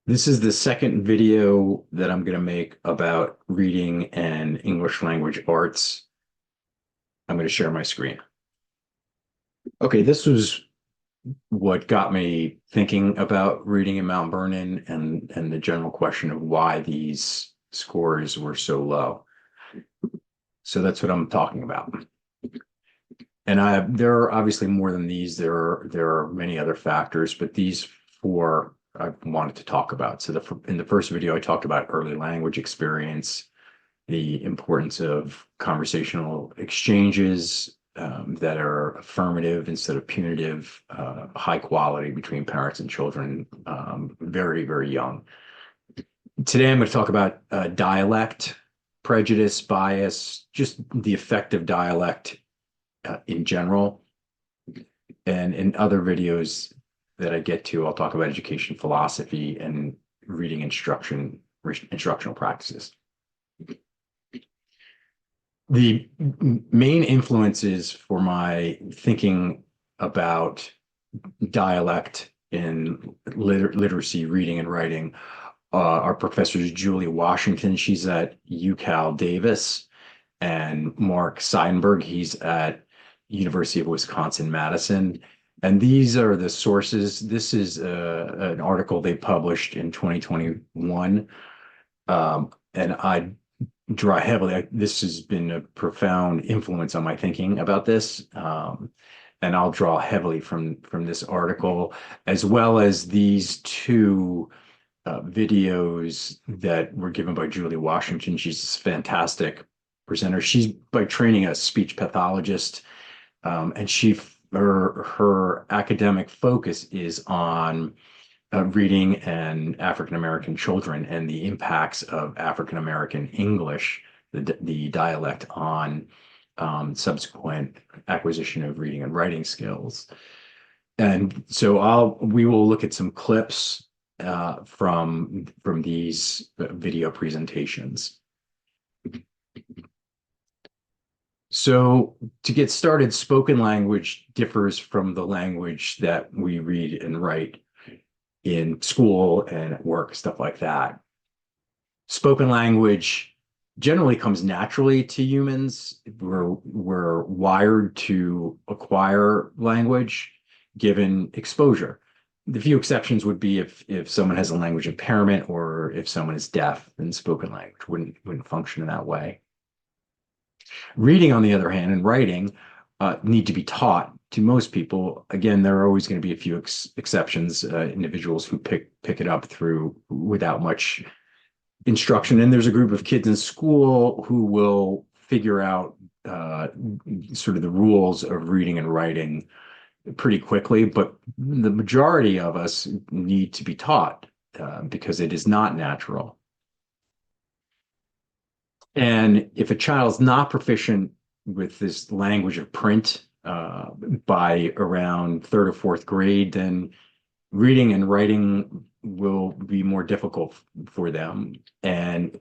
This is the second video that I'm going to make about reading and English language arts. I'm going to share my screen. Okay, this was what got me thinking about reading in Mount Vernon and the general question of why these scores were so low. So that's what I'm talking about. And there are obviously more than these. There are many other factors, but these four I wanted to talk about. So in the first video, I talked about early language experience, the importance of conversational exchanges that are affirmative instead of punitive, high quality between parents and children, very, very young. Today, I'm going to talk about dialect, prejudice, bias, just the effect of dialect in general. And in other videos that I get to, I'll talk about education philosophy and reading instructional practices. The main influences for my thinking about dialect in literacy, reading, and writing are professors Julie Washington. She's at UCal Davis, and Mark Seidenberg. He's at University of Wisconsin-Madison. And these are the sources. This is an article they published in 2021. And I draw heavily. This has been a profound influence on my thinking about this. And I'll draw heavily from this article, as well as these two videos that were given by Julie Washington. She's a fantastic presenter. She's by training a speech pathologist, and her academic focus is on reading and African American children and the impacts of African American English, the dialect on subsequent acquisition of reading and writing skills. And so we will look at some clips from these video presentations. So to get started, spoken language differs from the language that we read and write in school and at work, stuff like that. Spoken language generally comes naturally to humans. We're wired to acquire language given exposure. The few exceptions would be if someone has a language impairment or if someone is deaf, then spoken language wouldn't function in that way. Reading, on the other hand, and writing need to be taught to most people. Again, there are always going to be a few exceptions, individuals who pick it up through without much instruction. And there's a group of kids in school who will figure out sort of the rules of reading and writing pretty quickly. But the majority of us need to be taught because it is not natural. And if a child's not proficient with this language of print by around third or fourth grade, then reading and writing will be more difficult for them. And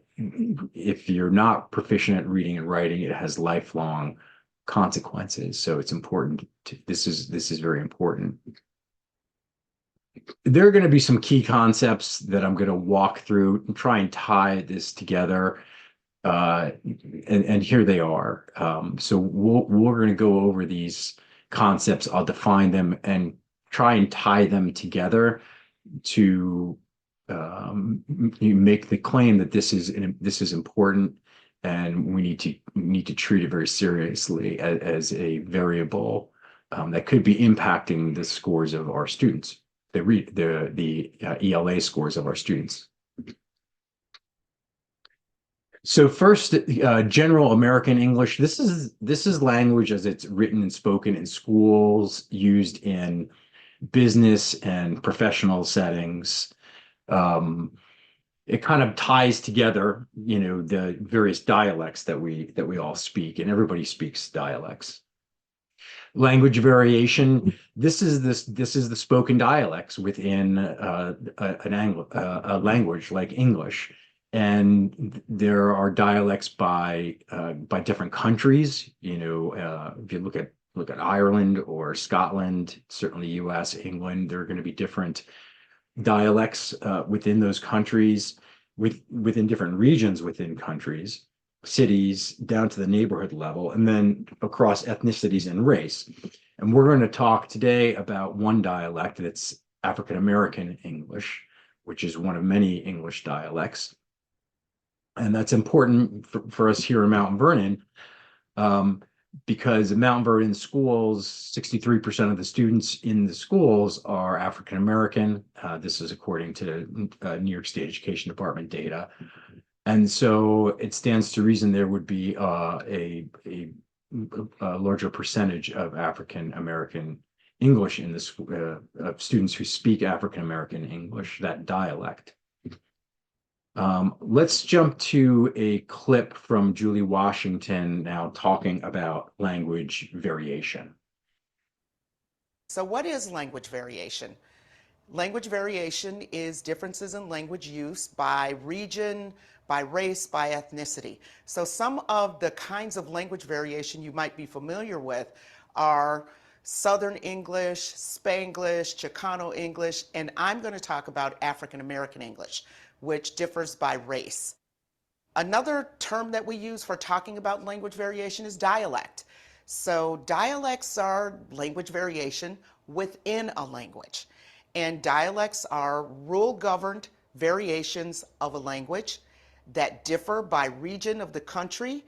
if you're not proficient at reading and writing, it has lifelong consequences. So it's important this is very important. There are going to be some key concepts that I'm going to walk through and try and tie this together. And here they are. So we're going to go over these concepts. I'll define them and try and tie them together to make the claim that this is important, and we need to treat it very seriously as a variable that could be impacting the scores of our students, the ELA scores of our students. So first, general American English. This is language as it's written and spoken in schools, used in business and professional settings. It kind of ties together, the various dialects that we all speak, and everybody speaks dialects. Language variation. This is the spoken dialects within a language like English. And there are dialects by different countries. If you look at Ireland or Scotland, certainly U.S., England, there are going to be different dialects within those countries, within different regions within countries, cities, down to the neighborhood level, and then across ethnicities and race. And we're going to talk today about one dialect that's African American English, which is one of many English dialects. And that's important for us here in Mount Vernon, um, because in Mount Vernon schools, 63% of the students in the schools are African American. This is according to New York State Education Department data. And so it stands to reason there would be a larger percentage of African American English in this students who speak African American English, that dialect. Let's jump to a clip from Julie Washington now talking about language variation. So what is language variation? Language variation is differences in language use by region, by race, by ethnicity. So some of the kinds of language variation you might be familiar with are Southern English, Spanglish, Chicano English, and I'm going to talk about African American English, which differs by race. Another term that we use for talking about language variation is dialect. So dialects are language variation within a language. And dialects are rule-governed variations of a language that differ by region of the country,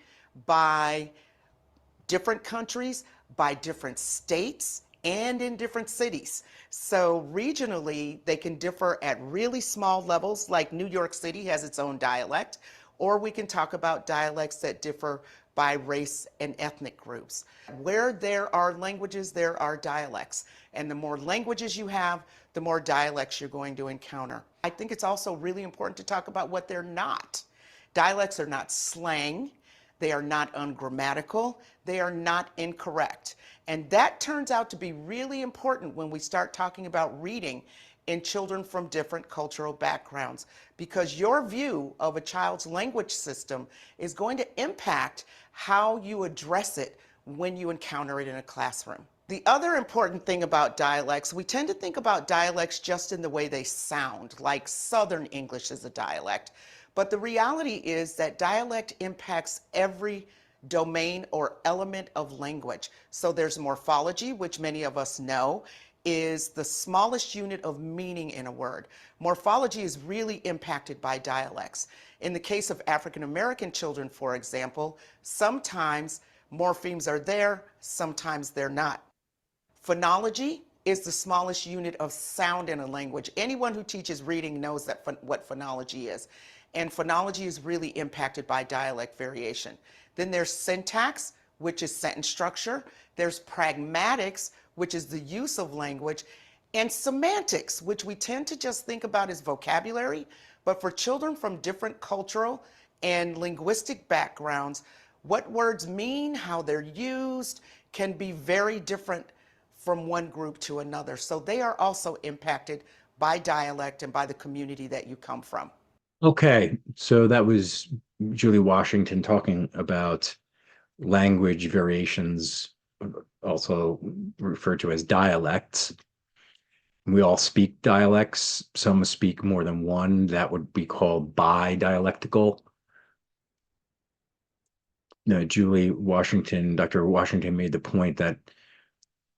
by different countries, by different states, and in different cities. So regionally, they can differ at really small levels, like New York City has its own dialect, or we can talk about dialects that differ by race and ethnic groups. Where there are languages, there are dialects. And the more languages you have, the more dialects you're going to encounter. I think it's also really important to talk about what they're not. Dialects are not slang. They are not ungrammatical. They are not incorrect. And that turns out to be really important when we start talking about reading in children from different cultural backgrounds, because your view of a child's language system is going to impact how you address it when you encounter it in a classroom. The other important thing about dialects, we tend to think about dialects just in the way they sound, like Southern English is a dialect. But the reality is that dialect impacts every domain or element of language. So there's morphology, which many of us know is the smallest unit of meaning in a word. Morphology is really impacted by dialects. In the case of African American children, for example, sometimes morphemes are there, sometimes they're not. Phonology is the smallest unit of sound in a language. Anyone who teaches reading knows that what phonology is. And phonology is really impacted by dialect variation. Then there's syntax, which is sentence structure. There's pragmatics, which is the use of language, and semantics, which we tend to just think about as vocabulary. But for children from different cultural and linguistic backgrounds, what words mean, how they're used, can be very different from one group to another. So they are also impacted by dialect and by the community that you come from. Okay, so that was Julie Washington talking about language variations, also referred to as dialects. We all speak dialects. Some speak more than one. That would be called bi-dialectical. No, Julie Washington, Dr. Washington made the point that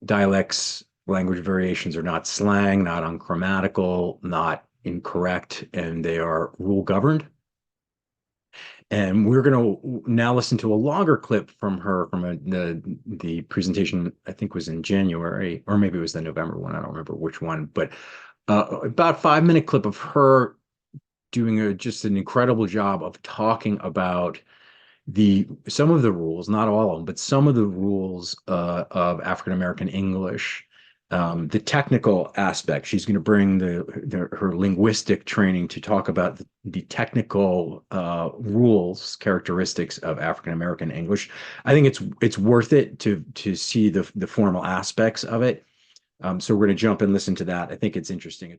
dialects, language variations are not slang, not ungrammatical, not incorrect, and they are rule governed. And we're going to now listen to a longer clip from her from the presentation, I think was in January, or maybe it was the November one. I don't remember which one, but about 5 minute clip of her doing just an incredible job of talking about some of the rules, not all of them, but some of the rules of African American English, the technical aspect. She's going to bring her linguistic training to talk about the technical rules, characteristics of African American English. I think it's worth it to see the formal aspects of it. So we're going to jump and listen to that. I think it's interesting.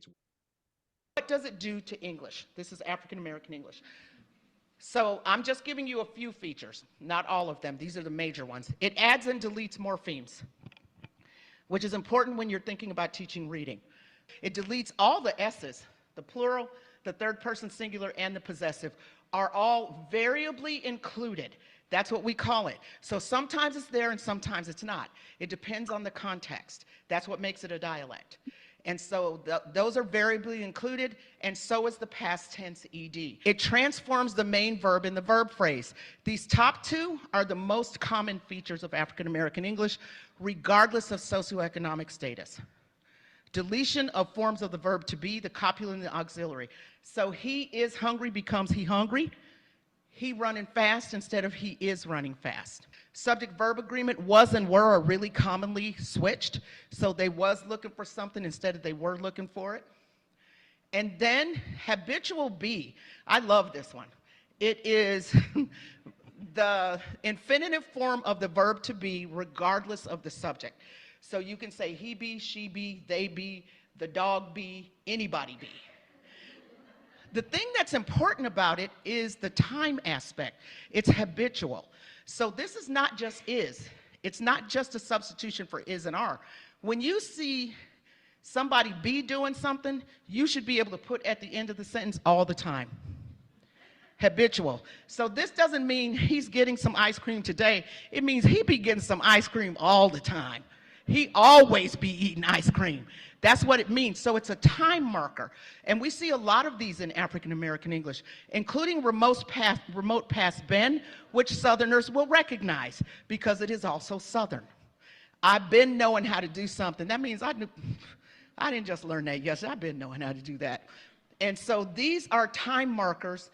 What does it do to English? This is African American English. So I'm just giving you a few features, not all of them. These are the major ones. It adds and deletes morphemes, which is important when you're thinking about teaching reading. It deletes all the S's. The plural, the third person singular, and the possessive are all variably included. That's what we call it. So sometimes it's there and sometimes it's not. It depends on the context. That's what makes it a dialect. And so those are variably included, and so is the past tense ed. It transforms the main verb in the verb phrase. These top two are the most common features of African American English, regardless of socioeconomic status. Deletion of forms of the verb to be, the copula and the auxiliary. So he is hungry becomes he hungry. He running fast instead of he is running fast. Subject verb agreement was and were are really commonly switched. So they was looking for something instead of they were looking for it. And then habitual be. I love this one. It is the infinitive form of the verb to be regardless of the subject. So you can say he be, she be, they be, the dog be, anybody be. The thing that's important about it is the time aspect. It's habitual. So this is not just is. It's not just a substitution for is and are. When you see somebody be doing something, you should be able to put at the end of the sentence all the time. Habitual. So this doesn't mean he's getting some ice cream today. It means he be getting some ice cream all the time. He always be eating ice cream. That's what it means. So it's a time marker. And we see a lot of these in African American English, including remote past been, which Southerners will recognize because it is also Southern. I've been knowing how to do something. That means I didn't just learn that yesterday. I've been knowing how to do that. And so these are time markers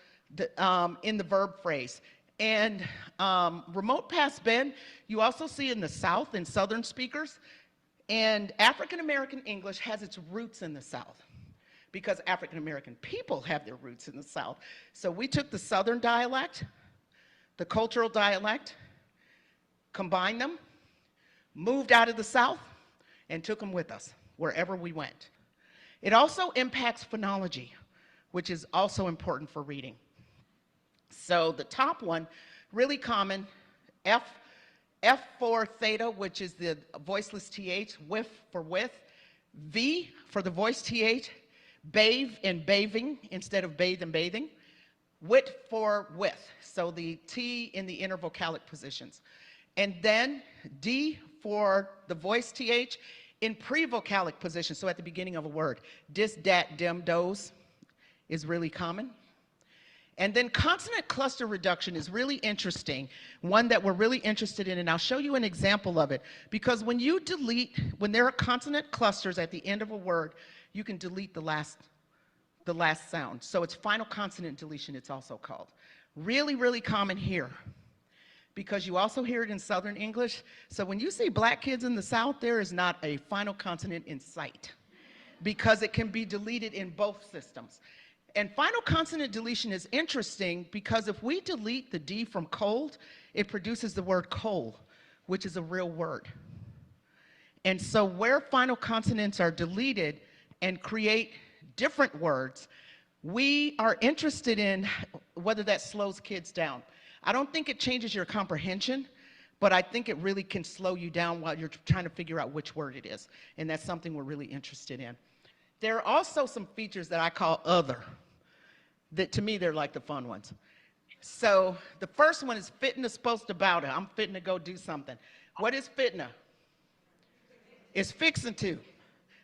in the verb phrase. And remote past been, you also see in the South in Southern speakers. And African American English has its roots in the South because African American people have their roots in the South. So we took the Southern dialect, the cultural dialect, combined them, moved out of the South, and took them with us wherever we went. It also impacts phonology, which is also important for reading. So the top one, really common, F for theta, which is the voiceless TH, whiff for with, V for the voice TH, bathe and bathing instead of bathe and bathing, wit for with, so the T in the inner vocalic positions. And then D for the voice TH in pre-vocalic position, so at the beginning of a word. Dis, dat, dem, dos is really common. And then consonant cluster reduction is really interesting, one that we're really interested in, and I'll show you an example of it. Because when you delete, when there are consonant clusters at the end of a word, you can delete the last sound. So it's final consonant deletion, it's also called. Really, really common here, because you also hear it in Southern English. So when you see black kids in the South, there is not a final consonant in sight, because it can be deleted in both systems. And final consonant deletion is interesting because if we delete the D from cold, it produces the word coal, which is a real word. And so where final consonants are deleted and create different words, we are interested in whether that slows kids down. I don't think it changes your comprehension, but I think it really can slow you down while you're trying to figure out which word it is. And that's something we're really interested in. There are also some features that I call other, that to me they're like the fun ones. So the first one is fitting is supposed to bow to. I'm fitting to go do something. What is fitting? It's fixing to.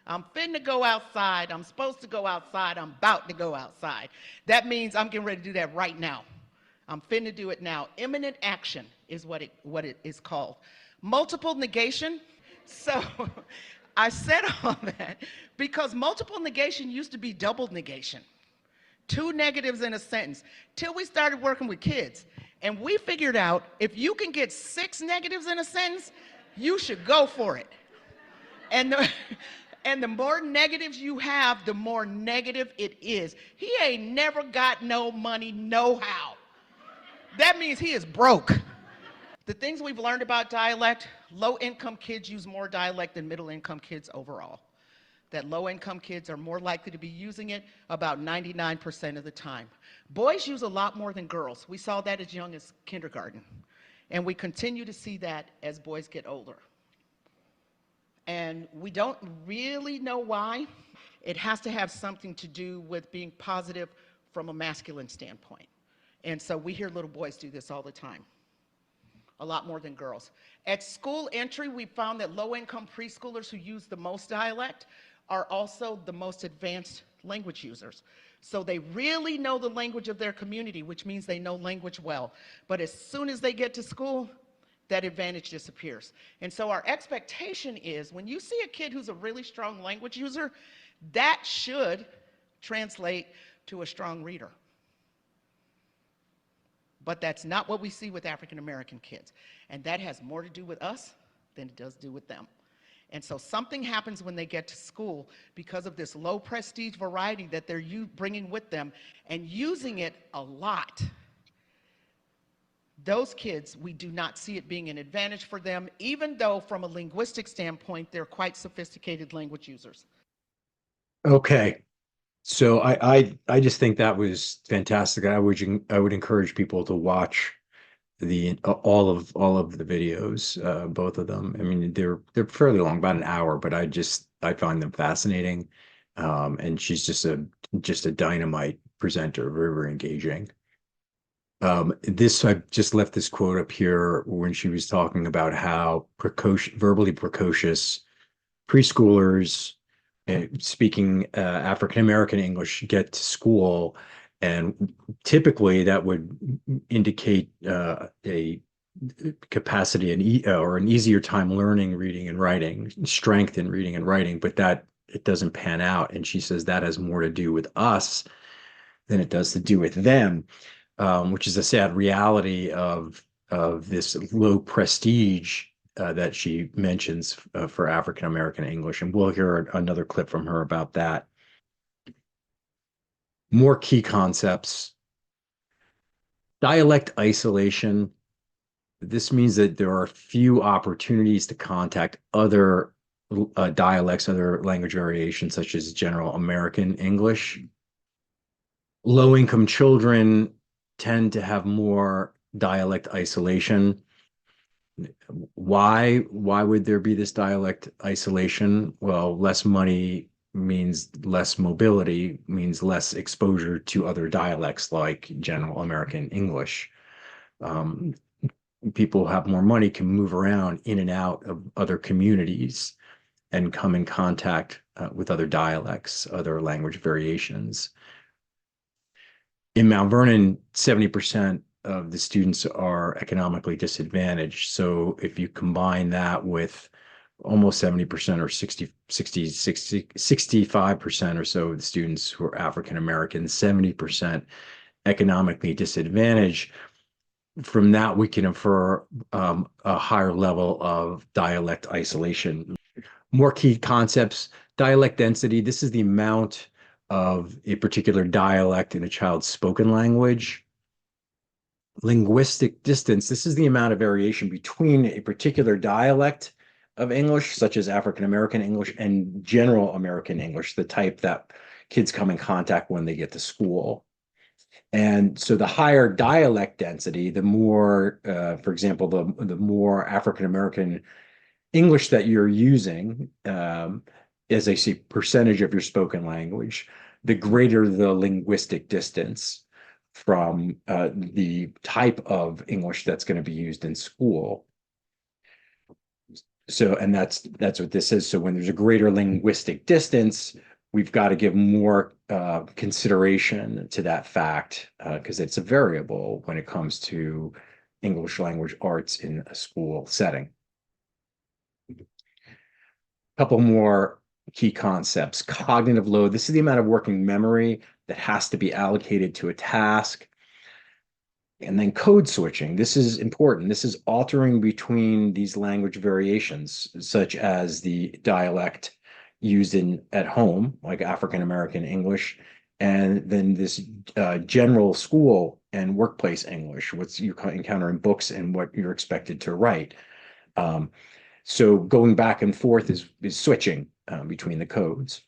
I'm fitting to go outside. I'm supposed to go outside. I'm about to go outside. That means I'm getting ready to do that right now. I'm fitting to do it now. Imminent action is what it is called. Multiple negation. So I said all that because multiple negation used to be double negation. 2 negatives in a sentence, till we started working with kids. And we figured out if you can get 6 negatives in a sentence, you should go for it. And the more negatives you have, the more negative it is. He ain't never got no money, no how. That means he is broke. The things we've learned about dialect, low-income kids use more dialect than middle-income kids overall. That low-income kids are more likely to be using it about 99% of the time. Boys use a lot more than girls. We saw that as young as kindergarten. And we continue to see that as boys get older. And we don't really know why. It has to have something to do with being positive from a masculine standpoint. And so we hear little boys do this all the time, a lot more than girls. At school entry, we found that low-income preschoolers who use the most dialect are also the most advanced language users. So they really know the language of their community, which means they know language well. But as soon as they get to school, that advantage disappears. And so our expectation is when you see a kid who's a really strong language user, that should translate to a strong reader. But that's not what we see with African American kids. And that has more to do with us than it does do with them. And so something happens when they get to school because of this low prestige variety that they're bringing with them and using it a lot. Those kids, we do not see it being an advantage for them, even though from a linguistic standpoint, they're quite sophisticated language users. Okay. So I just think that was fantastic. I would encourage people to watch the all of the videos, both of them. I mean, they're fairly long, about an hour, but I find them fascinating. And she's just a dynamite presenter, very, very engaging. I just left this quote up here when she was talking about how verbally precocious preschoolers speaking African American English get to school, and typically that would indicate a capacity or an easier time learning reading and writing, strength in reading and writing, but that it doesn't pan out. And she says that has more to do with us than it does to do with them, which is a sad reality of this low prestige that she mentions for African American English. And we'll hear another clip from her about that. More key concepts. Dialect isolation. This means that there are few opportunities to contact other dialects, other language variations, such as general American English. Low-income children tend to have more dialect isolation. Why would there be this dialect isolation? Well, less money means less mobility, means less exposure to other dialects like general American English. Um, People who have more money can move around in and out of other communities and come in contact with other dialects, other language variations. In Mount Vernon, 70% of the students are economically disadvantaged. So if you combine that with almost 70% or 65% or so of the students who are African American, 70% economically disadvantaged, from that we can infer a higher level of dialect isolation. More key concepts. Dialect density. This is the amount of a particular dialect in a child's spoken language. Linguistic distance. This is the amount of variation between a particular dialect of English, such as African American English, and general American English, the type that kids come in contact when they get to school. And so the higher dialect density, the more, for example, the more African American English that you're using, as I say, percentage of your spoken language, the greater the linguistic distance from the type of English that's going to be used in school. So, and that's what this is. So when there's a greater linguistic distance, we've got to give more consideration to that fact because it's a variable when it comes to English language arts in a school setting. Couple more key concepts. Cognitive load. This is the amount of working memory that has to be allocated to a task. And then code switching. This is important. This is altering between these language variations, such as the dialect used at home, like African American English, and then this general school and workplace English, what you encounter in books and what you're expected to write. So going back and forth is switching between the codes.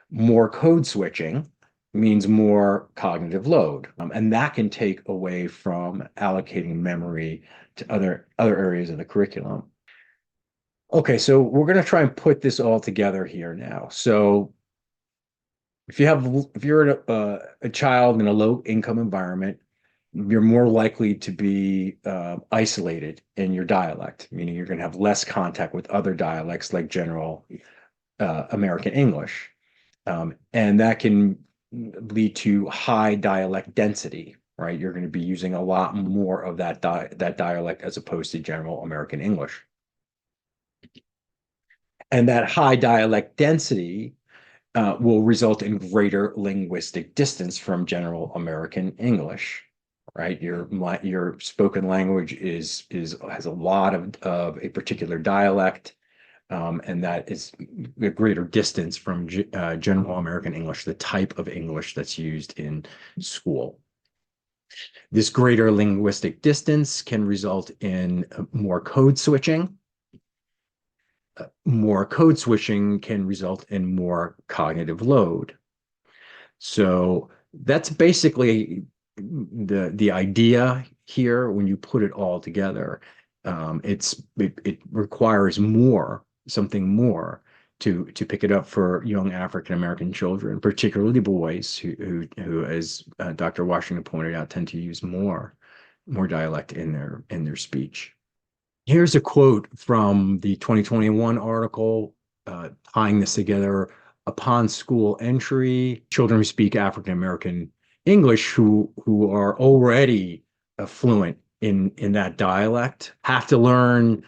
More code switching means more cognitive load, and that can take away from allocating memory to other areas of the curriculum. Okay, so we're going to try and put this all together here now. So if you're a child in a low income environment, you're more likely to be isolated in your dialect, meaning you're going to have less contact with other dialects like general American English. And that can lead to high dialect density, right? You're going to be using a lot more of that dialect as opposed to general American English. And that high dialect density will result in greater linguistic distance from general American English, right? Your spoken language is has a lot of a particular dialect, and that is a greater distance from general American English, the type of English that's used in school. This greater linguistic distance can result in more code switching. More code switching can result in more cognitive load. So that's basically the idea here when you put it all together. It requires more, something more to pick it up for young African American children, particularly boys who as Dr. Washington pointed out, tend to use more dialect in their speech. Here's a quote from the 2021 article tying this together. Upon school entry, children who speak African American English who are already fluent in that dialect have to learn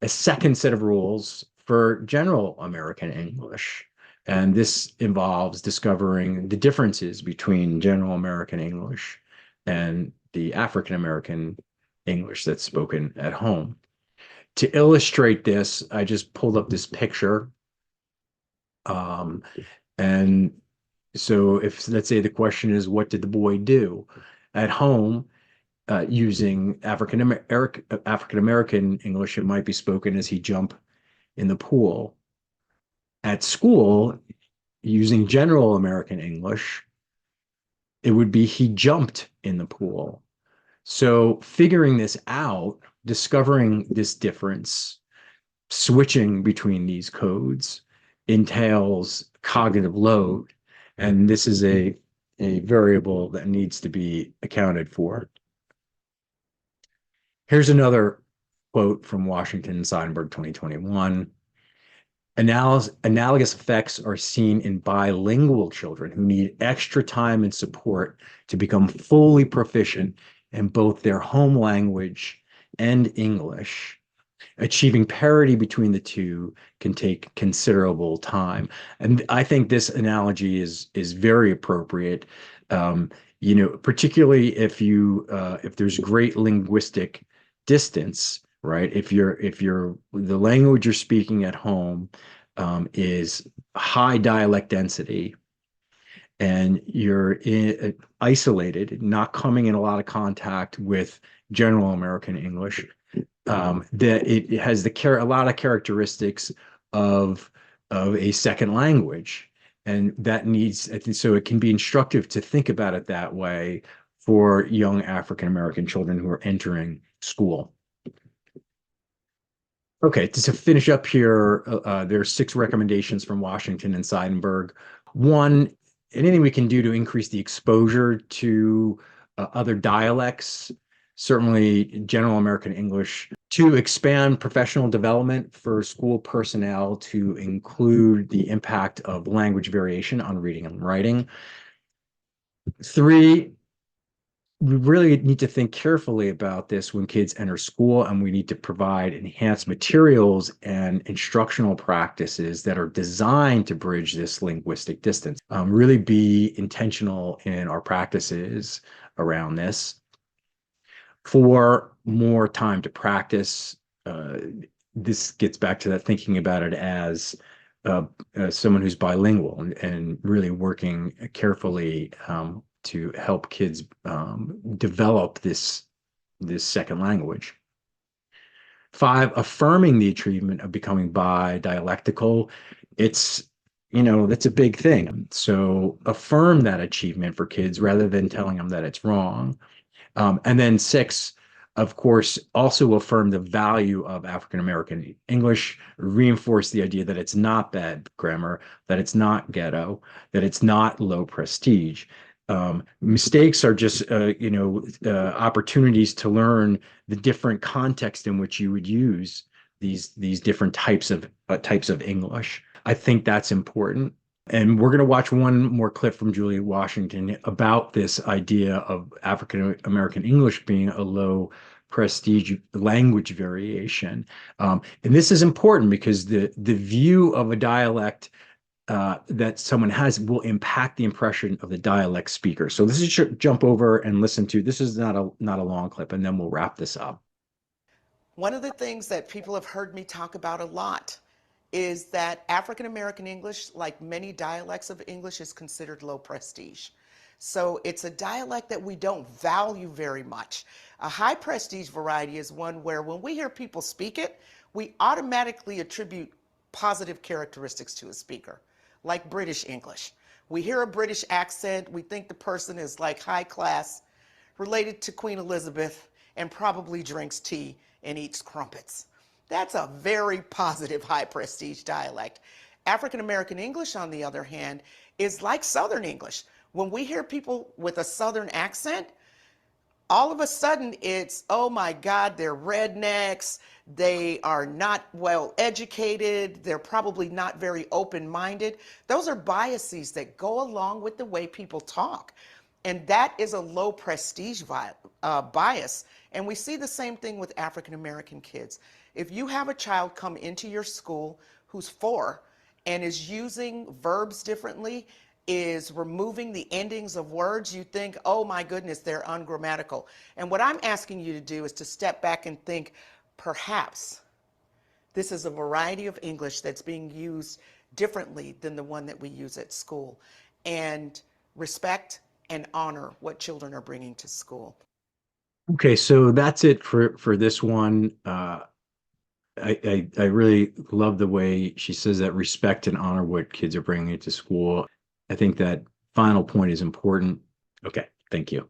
a second set of rules for general American English. And this involves discovering the differences between general American English and the African American English that's spoken at home. To illustrate this, I just pulled up this picture. Um, and so if let's say the question is, what did the boy do at home using African American English? It might be spoken as he jumped in the pool. At school, using general American English, it would be he jumped in the pool. So figuring this out, discovering this difference, switching between these codes entails cognitive load, and this is a variable that needs to be accounted for. Here's another quote from Washington Seidenberg 2021. Analogous effects are seen in bilingual children who need extra time and support to become fully proficient in both their home language and English. Achieving parity between the two can take considerable time. And I think this analogy is very appropriate. Particularly if there's great linguistic distance, right? If the language you're speaking at home is high dialect density and isolated, not coming in a lot of contact with general American English, that it has a lot of characteristics of a second language, and that needs, I think, so it can be instructive to think about it that way for young African American children who are entering school. Okay, to finish up here, there are 6 recommendations from Washington and Seidenberg. One, anything we can do to increase the exposure to other dialects, certainly general American English. 2, expand professional development for school personnel to include the impact of language variation on reading and writing. 3, we really need to think carefully about this when kids enter school, and we need to provide enhanced materials and instructional practices that are designed to bridge this linguistic distance. Really be intentional in our practices around this. 4, more time to practice. This gets back to that thinking about it as someone who's bilingual and really working carefully to help kids develop this second language. 5, affirming the achievement of becoming bi-dialectical. That's a big thing. So affirm that achievement for kids rather than telling them that it's wrong. And then 6, of course, also affirm the value of African American English, reinforce the idea that it's not bad grammar, that it's not ghetto, that it's not low prestige. Mistakes are just, opportunities to learn the different context in which you would use these different types of English. I think that's important. And we're going to watch one more clip from Julie Washington about this idea of African American English being a low prestige language variation. And this is important because the view of a dialect that someone has will impact the impression of the dialect speaker. So this is jump over and listen to. This is not a long clip, and then we'll wrap this up. One of the things that people have heard me talk about a lot is that African American English, like many dialects of English, is considered low prestige. So it's a dialect that we don't value very much. A high prestige variety is one where when we hear people speak it, we automatically attribute positive characteristics to a speaker, like British English. We hear a British accent, we think the person is like high class, related to Queen Elizabeth, and probably drinks tea and eats crumpets. That's a very positive, high prestige dialect. African American English, on the other hand, is like Southern English. When we hear people with a Southern accent, all of a sudden it's, oh my God, they're rednecks, they are not well educated, they're probably not very open minded. Those are biases that go along with the way people talk. And that is a low prestige bias. And we see the same thing with African American kids. If you have a child come into your school who's 4 and is using verbs differently, is removing the endings of words, you think, oh my goodness, they're ungrammatical. And what I'm asking you to do is to step back and think, perhaps this is a variety of English that's being used differently than the one that we use at school. And respect and honor what children are bringing to school. Okay, so that's it for this one. I really love the way she says that respect and honor what kids are bringing to school. I think that final point is important. Okay, thank you.